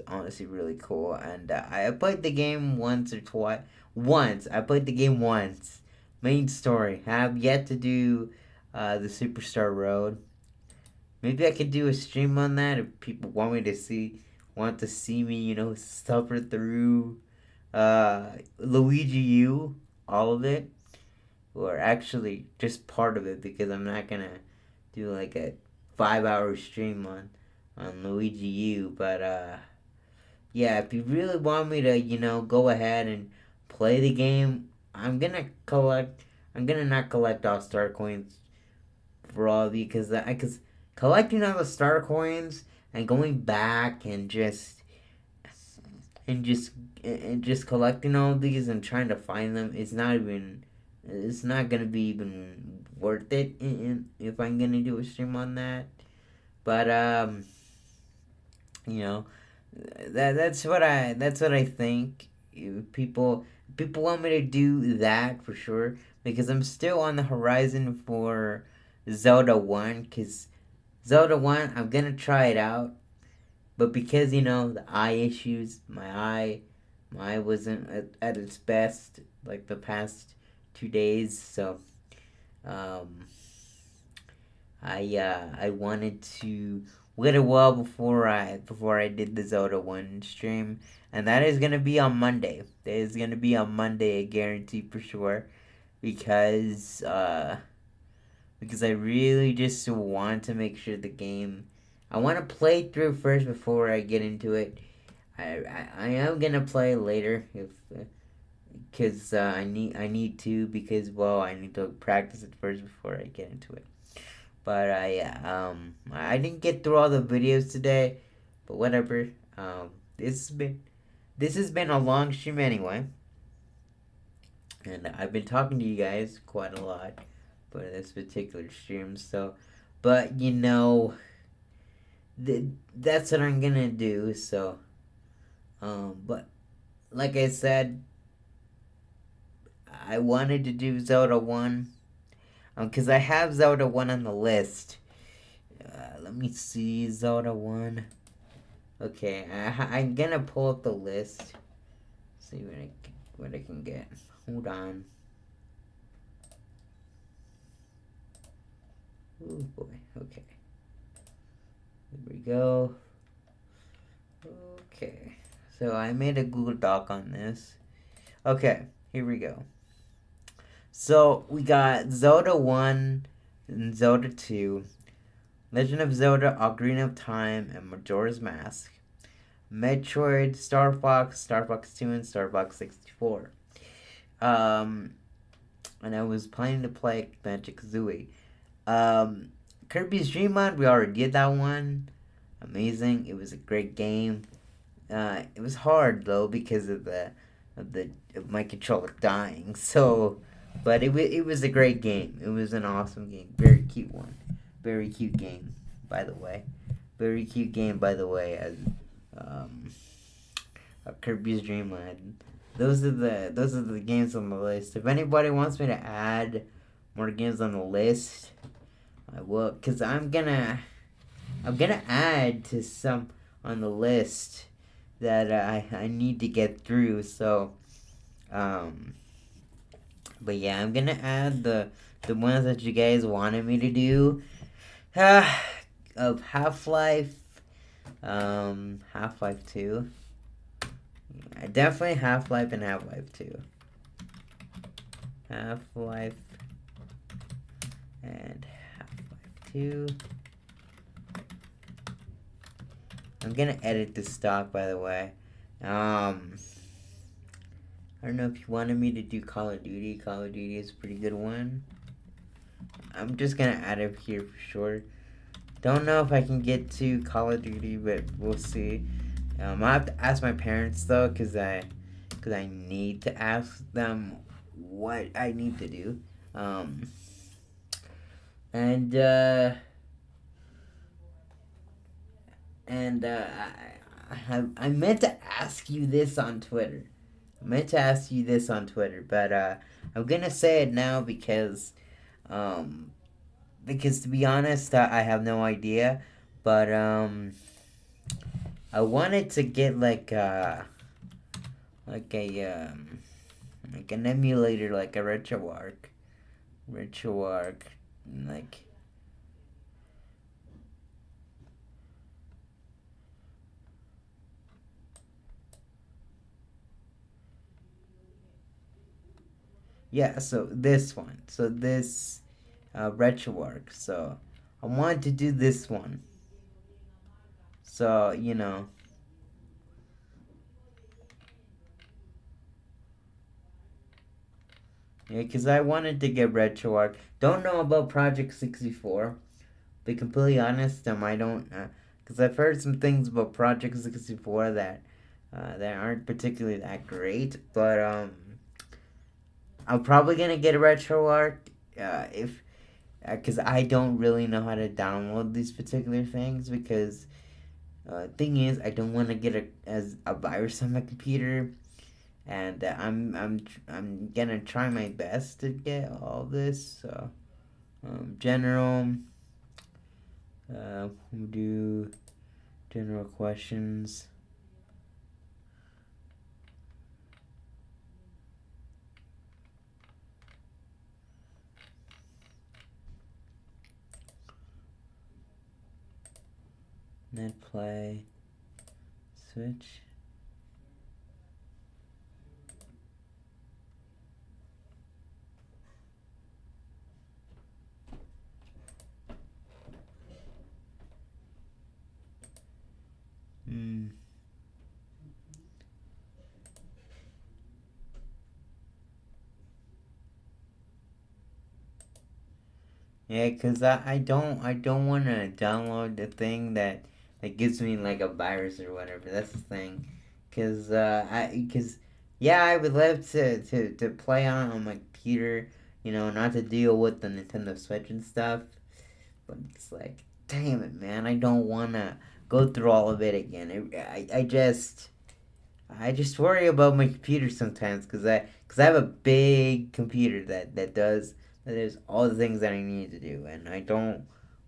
honestly really cool. And I played the game once or twice. Once I played the game once. Main story. I have yet to do the Superstar Road. Maybe I could do a stream on that if people want to see me, suffer through Luigi U, all of it, or actually just part of it because I'm not gonna do like a 5 hour stream on Luigi U. But yeah, if you really want me to, go ahead and play the game, I'm gonna not collect all star coins for all of you because collecting all the star coins and going back and just and just collecting all of these and trying to find them it's not gonna be even worth it if I'm gonna do a stream on that. But you know that's what I think. People want me to do that for sure because I'm still on the horizon for Zelda 1 because Zelda 1 I'm gonna try it out, but because the eye issues, my eye wasn't at its best like the past 2 days, so um, I wanted to wait a while before I did the Zelda 1 stream, and that is gonna be on Monday. That is gonna be on Monday, I guarantee for sure, because because I really just want to make sure the game. I want to play through first before I get into it. I am gonna play later if because I need to because well I need to practice it first before I get into it. But I didn't get through all the videos today, but whatever. This has been a long stream anyway, and I've been talking to you guys quite a lot for this particular stream. So, but that's what I'm gonna do. So, but like I said, I wanted to do Zelda 1 because I have Zelda 1 on the list. Let me see, Zelda 1. Okay, I'm gonna pull up the list. See what I can get. Hold on. Oh boy. Okay. Here we go. Okay. So I made a Google Doc on this. Okay. Here we go. So we got Zelda 1 and Zelda 2, Legend of Zelda Ocarina of Time, and Majora's Mask, Metroid, Star Fox, Star Fox 2, and Star Fox 64. Um, and I was planning to play Banjo-Kazooie. Kirby's Dream Land, we already did that one. Amazing. It was a great game. It was hard though because of my controller dying. So, but it was a great game. It was an awesome game. Very cute one. Very cute game, by the way. Very cute game, by the way. As um, Kirby's Dream Land. Those are the games on the list. If anybody wants me to add more games on the list, I will. Cause I'm gonna add to some on the list that I need to get through. So, but yeah, I'm gonna add the ones that you guys wanted me to do. Of Half-Life, Half-Life 2. Yeah, definitely Half-Life and Half-Life 2. Half-Life and Half-Life 2. I'm gonna edit this stock, by the way. I don't know if you wanted me to do Call of Duty. Call of Duty is a pretty good one. I'm just gonna add it here for sure. Don't know if I can get to Call of Duty, but we'll see. I have to ask my parents though, cause I need to ask them what I need to do. And I meant to ask you this on Twitter. But I'm gonna say it now because to be honest, I have no idea. But I wanted to get like a like an emulator, like a RetroArch, like. Yeah, so this one. So this RetroArch. So I wanted to do this one. So, yeah, because I wanted to get RetroArch. Don't know about Project 64. Be completely honest, I don't, because I've heard some things about Project 64 that aren't particularly that great, but I'm probably gonna get a RetroArch, if because I don't really know how to download these particular things because thing is I don't want to get a virus on my computer, and I'm gonna try my best to get all this. So general, we'll do general questions. Net play, switch. Yeah, cause I don't want to download the thing that gives me like a virus or whatever. That's the thing, cause yeah, I would love to play on my computer, not to deal with the Nintendo Switch and stuff. But it's like, damn it, man, I don't wanna go through all of it again. I just worry about my computer sometimes because I have a big computer that does all the things that I need to do, and I don't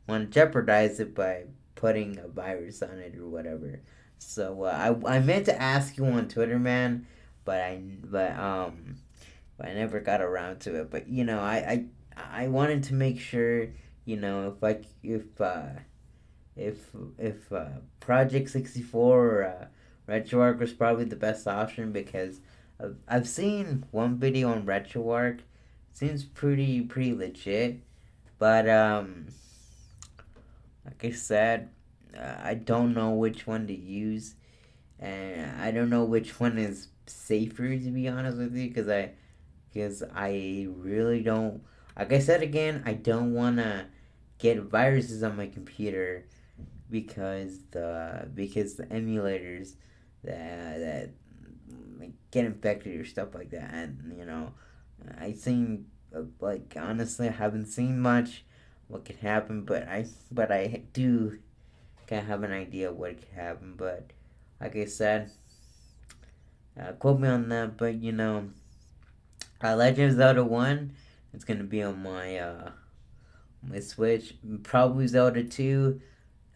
want to jeopardize it by putting a virus on it or whatever. So I meant to ask you on Twitter, man, but but I never got around to it. But I wanted to make sure, if Project 64 or RetroArch was probably the best option, because I've seen one video on RetroArch. Seems pretty legit, but like I said, I don't know which one to use, and I don't know which one is safer, to be honest with you, because I really don't. Like I said again, I don't wanna get viruses on my computer, because the emulators that get infected or stuff like that. And I seen, like, honestly, I haven't seen much what could happen, but I do kind of have an idea of what could happen. But like I said, quote me on that. But Legend of Zelda 1, it's gonna be on my Switch. Probably Zelda 2,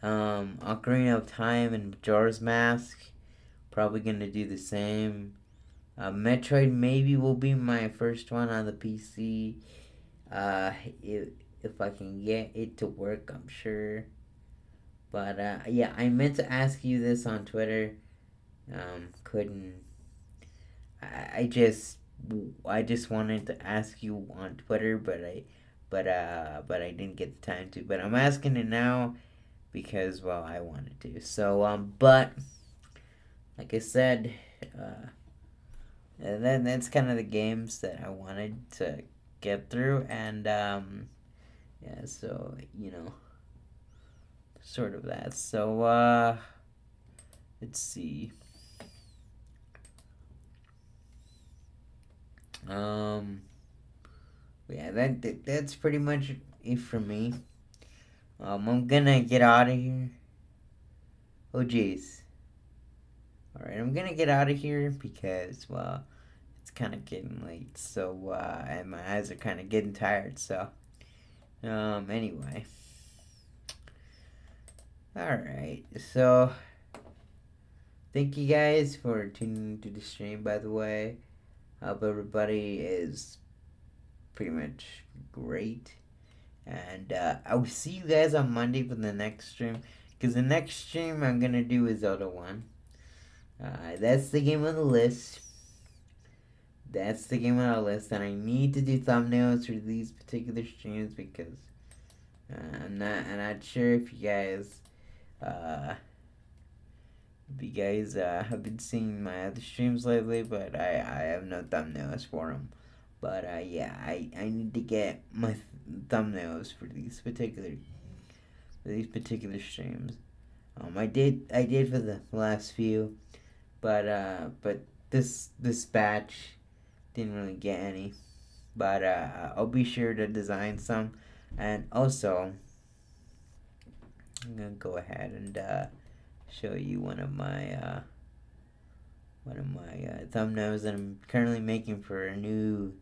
Ocarina of Time, and Majora's Mask. Probably gonna do the same. Metroid maybe will be my first one on the PC. Uh, if, if I can get it to work, I'm sure. But yeah, I meant to ask you this on Twitter. Couldn't. I just wanted to ask you on Twitter, but I didn't get the time to. But I'm asking it now because, well, I wanted to. So but like I said, and then that's kind of the games that I wanted to get through. And yeah, so sort of that. So let's see. Um, yeah, that's pretty much it for me. I'm gonna get out of here. Oh jeez. All right, I'm gonna get out of here because, well, it's kind of getting late. So and my eyes are kind of getting tired. So anyway. All right. So thank you guys for tuning into the stream. By the way, hope everybody is pretty much great. And I will see you guys on Monday for the next stream. Because the next stream I'm going to do is Zelda 1. That's the game on the list. That's the game on our list. And I need to do thumbnails for these particular streams because I'm not sure if you guys have been seeing my other streams lately, but I have no thumbnails for them. But yeah, I need to get my thumbnails for these particular streams. I did for the last few, but this batch didn't really get any. But I'll be sure to design some, and also I'm gonna go ahead and show you one of my thumbnails that I'm currently making for a new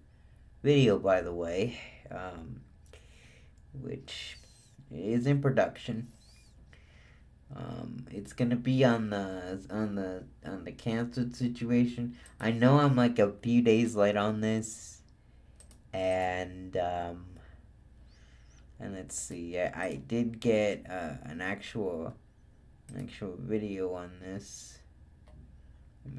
video, by the way, which is in production. It's gonna be on the canceled situation. I know I'm like a few days late on this, and let's see. I did get an actual video on this. Let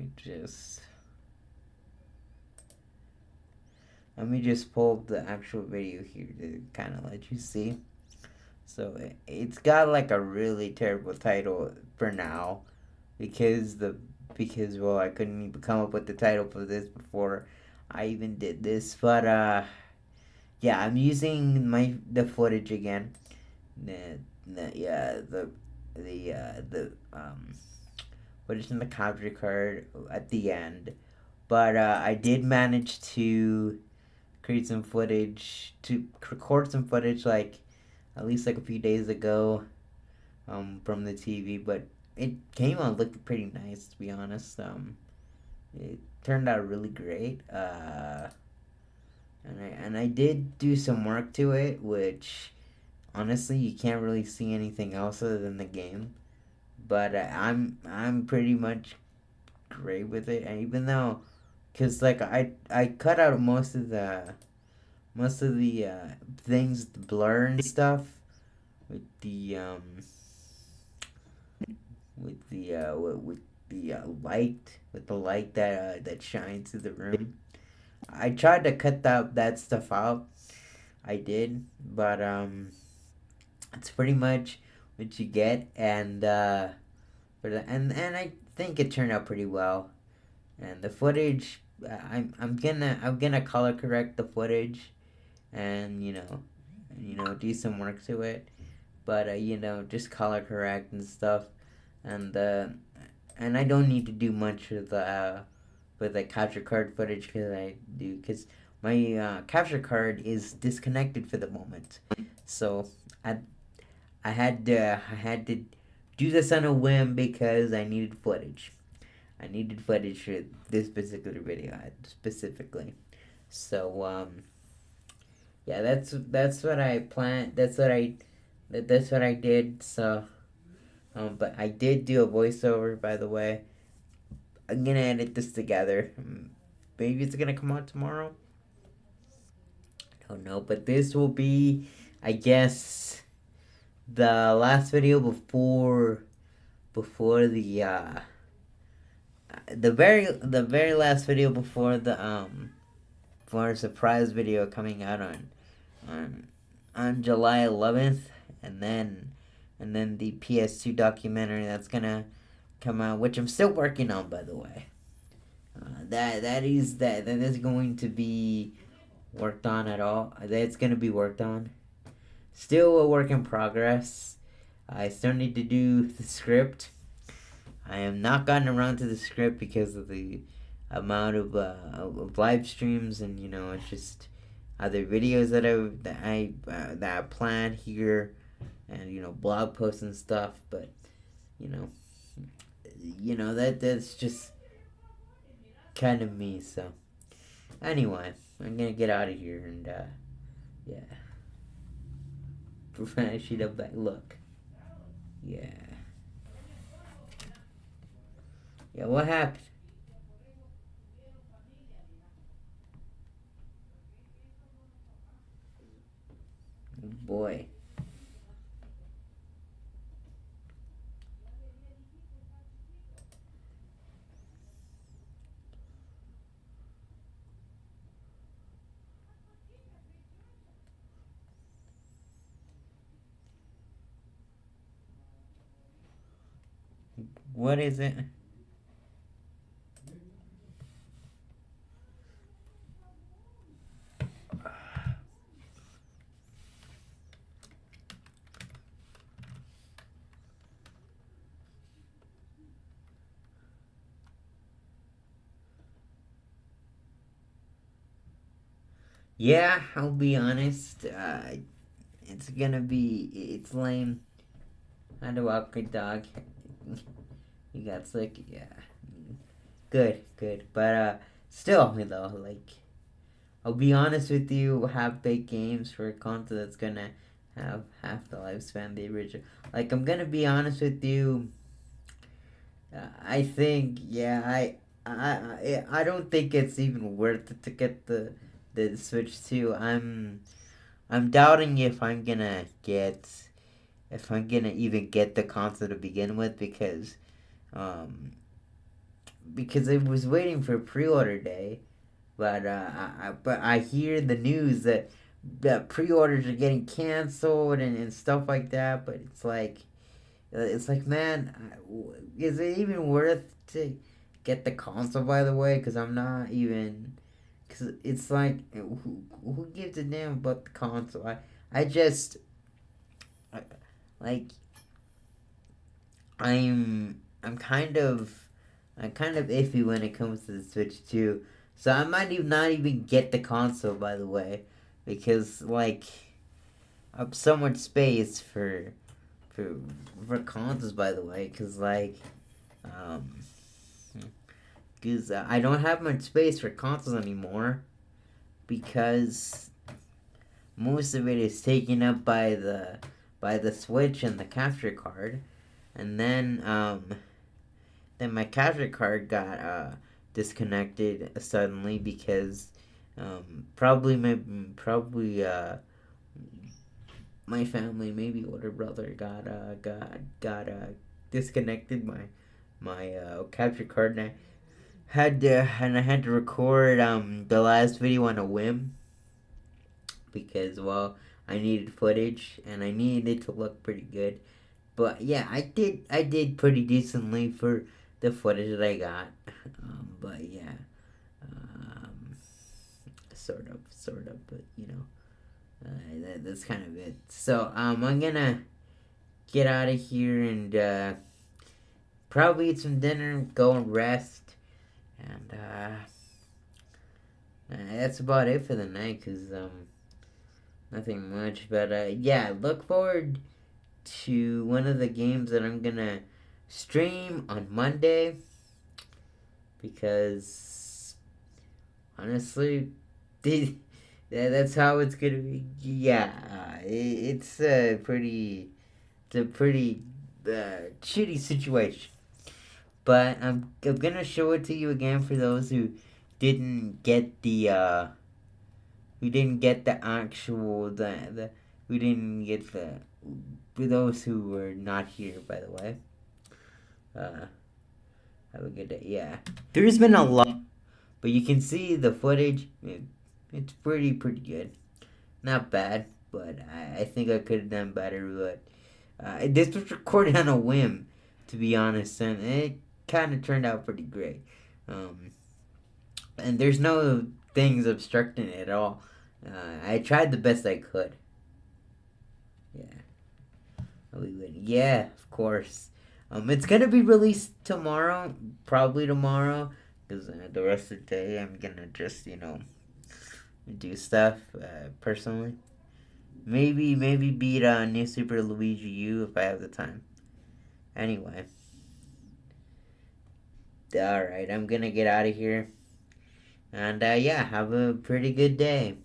me just pull up the actual video here to kind of let you see. So it's got like a really terrible title for now, because well, I couldn't even come up with the title for this before I even did this. But yeah, I'm using the footage again. Yeah, the footage in the capture card at the end. But I did manage to create some footage, to record some footage, like at least like a few days ago, from the TV. But it came out looking pretty nice, to be honest. It turned out really great. And I did do some work to it, which honestly you can't really see anything else other than the game. but I'm pretty much great with it. And even though, cause like I cut out most of the things, the blur and stuff with the with the light, with the light that shines through the room. I tried to cut that stuff out. I did, but it's pretty much what you get, and and I think it turned out pretty well. And the footage, I'm gonna color correct the footage, and do some work to it. But just color correct and stuff, and and I don't need to do much with the capture card footage because my capture card is disconnected for the moment. So I I had to do this on a whim because I needed footage. I needed footage for this particular video specifically. So yeah, that's what I planned. That's what I did. So but I did do a voiceover, by the way. I'm gonna edit this together. Maybe it's gonna come out tomorrow. I don't know, but this will be, I guess, the last video before the very last video before the for a surprise video coming out on on July 11th, and then the PS2 documentary that's gonna come out, which I'm still working on, by the way. That is going to be worked on at all. That's gonna be worked on. Still a work in progress. I still need to do the script. I have not gotten around to the script because of the amount of live streams, and it's just other videos that I planned here, and blog posts and stuff. But you know that's just kind of me. So anyway, I'm gonna get out of here, and yeah. Finish it up back. Look, yeah, yeah. What happened? Boy. What is it? Yeah, I'll be honest. It's lame. How to walk a dog. You got sick? Yeah. Good. But still, like, I'll be honest with you, have big games for a console that's gonna have half the lifespan of the original. Like, I'm gonna be honest with you. I think, yeah, I don't think it's even worth it to get the Switch 2. I'm doubting if I'm gonna even get the console to begin with, um because I was waiting for pre-order day, but but I hear the news that pre-orders are getting canceled and stuff like that. But it's like, man, is it even worth to get the console? By the way, because I'm not even, because it's like, who gives a damn about the console? I just I, like I'm I'm kind of iffy when it comes to the Switch 2. So I might even not even get the console, by the way, because like I have so much space for for consoles, by the way, um because I don't have much space for consoles anymore, because most of it is taken up by the Switch and the capture card. and then my capture card got disconnected suddenly because probably my family, maybe older brother, got disconnected my capture card, and I had to record the last video on a whim because, well, I needed footage and I needed it to look pretty good. But yeah, I did pretty decently for the footage that I got. But yeah, um, sort of, but that's kind of it. So I'm gonna get out of here and probably eat some dinner, go and rest, and that's about it for the night. Cause nothing much. But yeah, look forward to one of the games that I'm gonna stream on Monday because honestly, that's how it's gonna be. Yeah, it's it's a pretty shitty situation. But I'm gonna show it to you again for those didn't get the who didn't get the actual the who didn't get the for those who were not here, by the way. Uh, have a good day. Yeah, there's been a lot, but you can see the footage. It's pretty good. Not bad, but I think I could have done better. But this was recorded on a whim, to be honest, and it kind of turned out pretty great. Um, and there's no things obstructing it at all. I tried the best I could. Yeah. Yeah, of course. It's gonna be released tomorrow, probably tomorrow, because the rest of the day I'm gonna just do stuff personally. Maybe beat New Super Luigi U if I have the time. Anyway, all right, I'm gonna get out of here, and yeah, have a pretty good day.